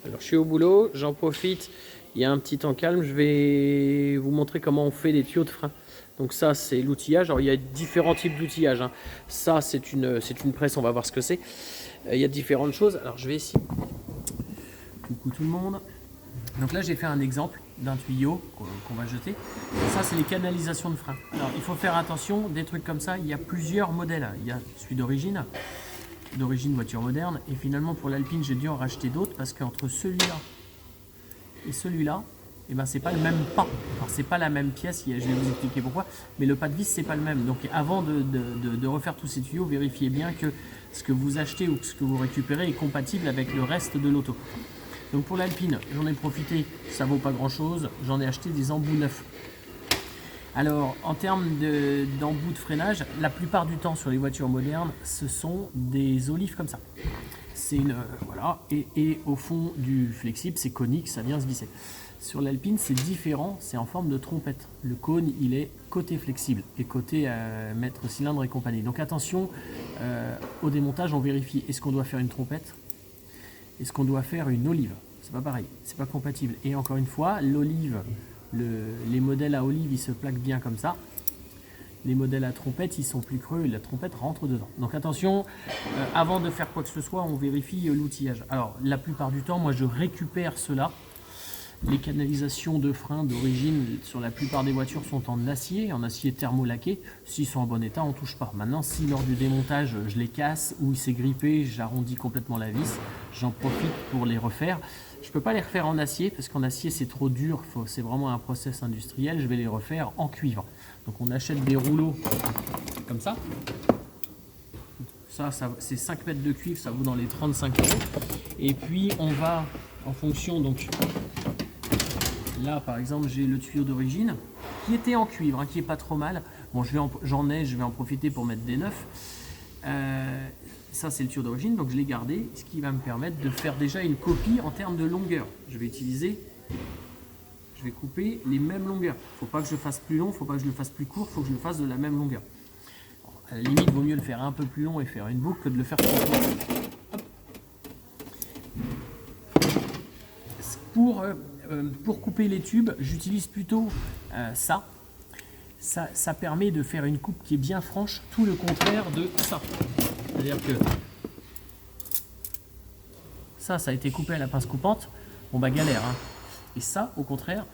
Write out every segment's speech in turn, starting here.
Alors je suis au boulot, j'en profite, il y a un petit temps calme, je vais vous montrer comment on fait les tuyaux de frein. Donc ça c'est l'outillage, alors il y a différents types d'outillage, hein. Ça c'est une presse, on va voir ce que c'est. Il y a différentes choses, alors je vais essayer. Coucou tout le monde. Donc là j'ai fait un exemple d'un tuyau qu'on va jeter. Ça c'est les canalisations de frein. Alors il faut faire attention, des trucs comme ça, il y a plusieurs modèles. Il y a celui d'origine voiture moderne, et finalement pour l'Alpine j'ai dû en racheter d'autres parce qu'entre celui-là et celui-là, et ben c'est pas le même pas. Alors c'est pas la même pièce, je vais vous expliquer pourquoi, mais le pas de vis c'est pas le même. Donc avant de refaire tous ces tuyaux, vérifiez bien que ce que vous achetez ou ce que vous récupérez est compatible avec le reste de l'auto. Donc pour l'Alpine, j'en ai profité, ça vaut pas grand chose, j'en ai acheté des embouts neufs. Alors, en termes d'embout de freinage, la plupart du temps sur les voitures modernes, ce sont des olives comme ça. C'est une voilà, et au fond du flexible, c'est conique, ça vient se visser. Sur l'Alpine, c'est différent, c'est en forme de trompette. Le cône, il est côté flexible et côté mètre cylindre et compagnie. Donc attention, au démontage, on vérifie est-ce qu'on doit faire une trompette, est-ce qu'on doit faire une olive. C'est pas pareil, c'est pas compatible. Et encore une fois, l'olive. Les modèles à olive ils se plaquent bien comme ça. Les modèles à trompette ils sont plus creux et la trompette rentre dedans. Donc attention, avant de faire quoi que ce soit, on vérifie l'outillage. Alors la plupart du temps, moi je récupère cela. Les canalisations de frein d'origine sur la plupart des voitures sont en acier thermolaqué. S'ils sont en bon état, on ne touche pas. Maintenant, si lors du démontage je les casse ou il s'est grippé, j'arrondis complètement la vis, j'en profite pour les refaire. Je ne peux pas les refaire en acier parce qu'en acier c'est trop dur, c'est vraiment un process industriel. Je vais les refaire en cuivre. Donc on achète des rouleaux comme ça. Ça c'est 5 mètres de cuivre, ça vaut dans les 35 euros. Et puis on va en fonction, donc là par exemple j'ai le tuyau d'origine qui était en cuivre, hein, qui est pas trop mal. Bon je vais en profiter pour mettre des neufs. Ça c'est le tuyau d'origine, donc je l'ai gardé, ce qui va me permettre de faire déjà une copie en termes de longueur. Je vais couper les mêmes longueurs. Faut pas que je fasse plus long, faut pas que je le fasse plus court, faut que je le fasse de la même longueur. Bon, à la limite, vaut mieux le faire un peu plus long et faire une boucle que de le faire trop court. Pour couper les tubes, j'utilise plutôt ça. Ça permet de faire une coupe qui est bien franche, tout le contraire de ça. C'est-à-dire que ça a été coupé à la pince coupante, bon bah galère, hein. Et ça, au contraire,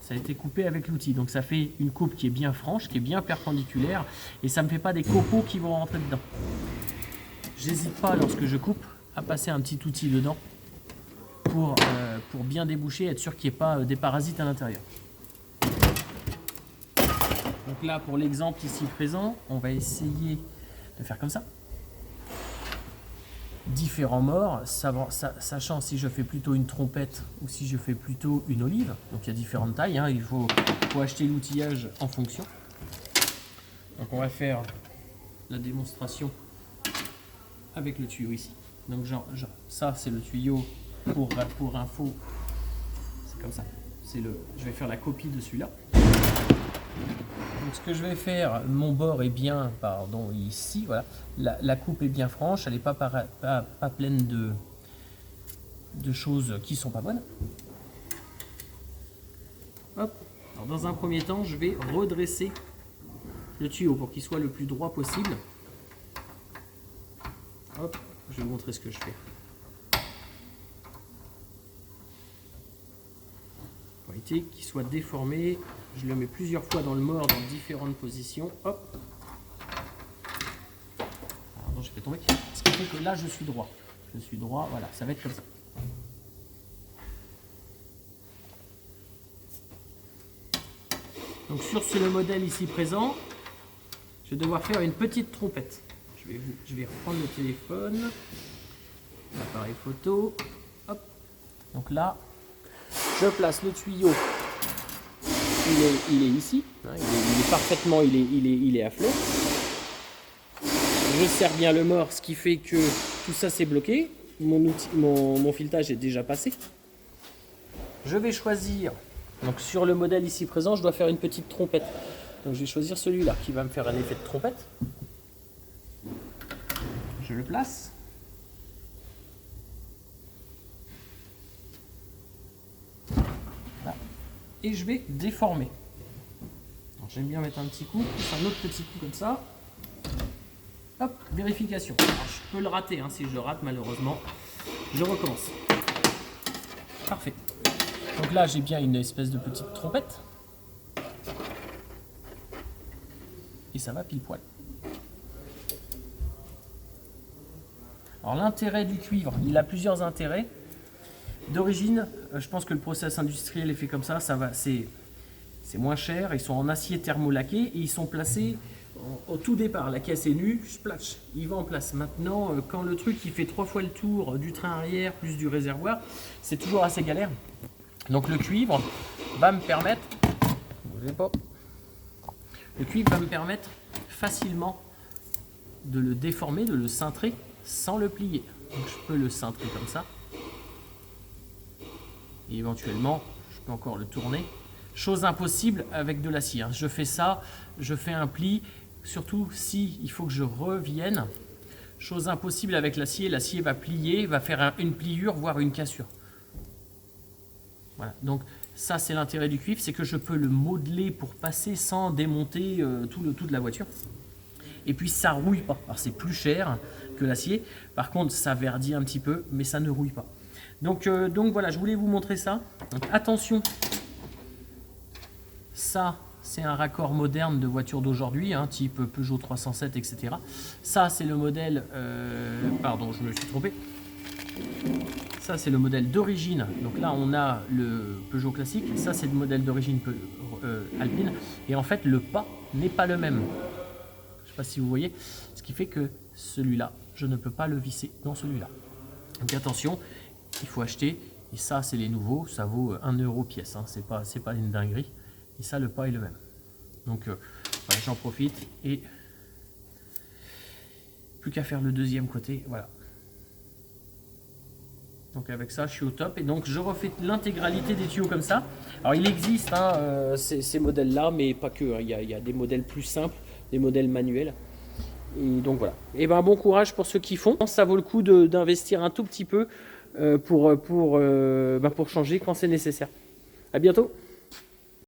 ça a été coupé avec l'outil. Donc ça fait une coupe qui est bien franche, qui est bien perpendiculaire, et ça ne me fait pas des copeaux qui vont rentrer dedans. J'hésite pas lorsque je coupe à passer un petit outil dedans pour bien déboucher, être sûr qu'il n'y ait pas des parasites à l'intérieur. Donc là, pour l'exemple ici présent, on va essayer de faire comme ça. Différents morts, sachant si je fais plutôt une trompette ou si je fais plutôt une olive. Donc il y a différentes tailles, hein, il faut acheter l'outillage en fonction. Donc on va faire la démonstration avec le tuyau ici. Donc ça c'est le tuyau pour info, c'est comme ça. Je vais faire la copie de celui-là. Donc ce que je vais faire, mon bord est bien, pardon, ici, voilà. La coupe est bien franche, elle n'est pas pleine de choses qui sont pas bonnes. Hop. Alors dans un premier temps, je vais redresser le tuyau pour qu'il soit le plus droit possible. Hop, je vais vous montrer ce que je fais. Pour éviter qu'il soit déformé, je le mets plusieurs fois dans le mort dans différentes positions. Hop. Pardon, j'ai fait tomber. Ce qui fait que là, je suis droit. Je suis droit, voilà, ça va être comme ça. Donc sur le modèle ici présent, je vais devoir faire une petite trompette. Je vais reprendre le téléphone, l'appareil photo. Hop. Donc là, je place le tuyau. Il est ici, hein, il est parfaitement, il est à flot. Je serre bien le mort, ce qui fait que tout ça c'est bloqué. Mon filetage est déjà passé. Je vais choisir, donc sur le modèle ici présent, je dois faire une petite trompette. Donc je vais choisir celui-là qui va me faire un effet de trompette. Je le place. et je vais déformer. J'aime bien mettre un petit coup, un autre petit coup comme ça. Hop, vérification. Alors, je peux le rater, hein, si je le rate malheureusement, je recommence. Parfait. Donc là j'ai bien une espèce de petite trompette. Et ça va pile poil. Alors l'intérêt du cuivre, il a plusieurs intérêts. D'origine, je pense que le process industriel est fait comme ça va, c'est moins cher. Ils sont en acier thermolaqué et ils sont placés au tout départ. La caisse est nue, splash, il va en place. Maintenant, quand le truc il fait 3 fois le tour du train arrière plus du réservoir, c'est toujours assez galère. Donc le cuivre va me permettre, bougez pas, le cuivre va me permettre facilement de le déformer, de le cintrer sans le plier. Donc je peux le cintrer comme ça. Et éventuellement, je peux encore le tourner. Chose impossible avec de l'acier. Je fais ça, je fais un pli, surtout si il faut que je revienne. Chose impossible avec l'acier, l'acier va plier, va faire une pliure, voire une cassure. Voilà, donc ça c'est l'intérêt du cuivre, c'est que je peux le modeler pour passer sans démonter tout de la voiture. Et puis ça rouille pas. Alors c'est plus cher que l'acier, par contre ça verdit un petit peu, mais ça ne rouille pas. Donc voilà, je voulais vous montrer ça. Donc, attention, ça c'est un raccord moderne de voitures d'aujourd'hui, hein, type Peugeot 307, etc. Ça c'est le modèle, pardon, je me suis trompé. Ça c'est le modèle d'origine. Donc là on a le Peugeot classique. Ça c'est le modèle d'origine Alpine. Et en fait le pas n'est pas le même. Je ne sais pas si vous voyez. Ce qui fait que celui-là, je ne peux pas le visser dans celui-là. Donc attention. Il faut acheter, et ça c'est les nouveaux, ça vaut 1 € pièce, hein, c'est pas une dinguerie, et ça le pas est le même. Donc voilà, j'en profite, et plus qu'à faire le deuxième côté, voilà. Donc avec ça je suis au top, et donc je refais l'intégralité des tuyaux comme ça. Alors il existe hein, ces modèles là, mais pas que, hein. Il y a des modèles plus simples, des modèles manuels. Et donc voilà. Et ben bon courage pour ceux qui font. Ça vaut le coup d'investir un tout petit peu pour changer quand c'est nécessaire. À bientôt.